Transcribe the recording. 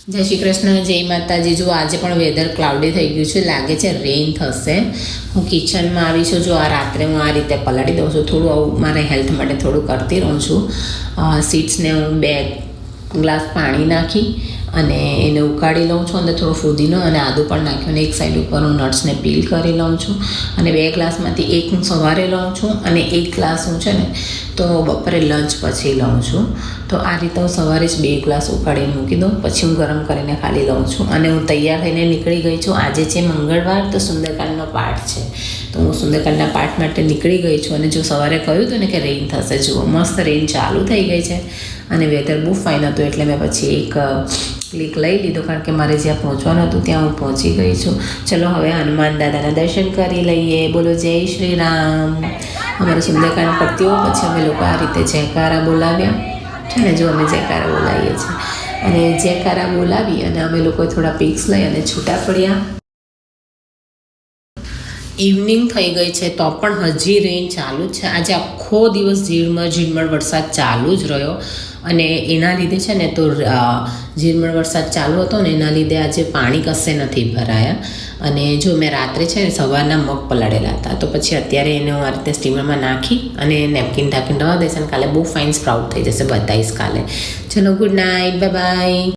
જય શ્રી કૃષ્ણ, જય માતાજી. જો આજે પણ વેધર ક્લાઉડી થઈ ગયું છે, લાગે છે રેઇન થશે. હું કિચનમાં આવી છું. જો આ રાત્રે હું આ રીતે પલાળી દઉં છું. થોડું આવું મારા હેલ્થ માટે થોડું કરતી રહું છું. સીડ્સને હું 2 ગ્લાસ પાણી નાખી અને એને ઉકાળી લઉં છું. અંદર થોડો ફુદીનો અને આદું પણ નાખ્યું અને એક સાઈડ ઉપર હું નટ્સને પીલ કરી લઉં છું. અને 2 ગ્લાસમાંથી 1 હું સવારે લઉં છું અને 1 ગ્લાસ હું છે ને તો બપોરે લંચ પછી લઉં છું. તો આ રીતે હું સવારે જ 2 ગ્લાસ ઉકાળીને મૂકી દઉં, પછી હું ગરમ કરીને ખાલી લઉં છું. અને હું તૈયાર થઈને નીકળી ગઈ છું. આજે છે મંગળવાર, તો સુંદરકાંડનો પાઠ છે. તો હું સુંદરકાંડના પાઠ માટે નીકળી ગઈ છું. અને જો સવારે કહ્યું હતું ને કે રેઇન થશે, જુઓ મસ્ત રેઇન ચાલુ થઈ ગઈ છે અને વેધર બહુ ફાઇન હતું. એટલે મેં પછી એક ક્લિક લઈ લીધો, કારણ કે મારે જ્યાં પહોંચવાનું હતું ત્યાં હું પહોંચી ગઈ છું. ચલો હવે હનુમાન દાદાના દર્શન કરી લઈએ. બોલો જય શ્રી રામ. અમારો સુંદરકાંડ પત્યો પછી અમે લોકો આ રીતે જયકારા બોલાવ્યા છે ને. જો અમે જયકારા બોલાવીએ છીએ અને જયકારા બોલાવી અને અમે લોકોએ થોડા પિક્સ લઈ અને છૂટા પડ્યા. ઇવનિંગ થઈ ગઈ છે તો પણ હજી રેઇન ચાલુ જ છે. આજે આખો દિવસ ઝીણમળ વરસાદ ચાલુ જ રહ્યો અને એના લીધે છે ને તો ઝીણમળ વરસાદ ચાલુ હતો ને એના લીધે આજે પાણી કશે નથી ભરાયા. અને જો મેં રાત્રે છે ને સવારના મગ પલાળેલા હતા, તો પછી અત્યારે એને હું આ રીતે સ્ટીમરમાં નાખી અને નેપકિન ઢાંકીને રવા દઈશ અને કાલે બહુ ફાઇન સ્પ્રાઉટ થઈ જશે. બતાવીશ કાલે. ચલો, ગુડ નાઇટ, બાય બાય.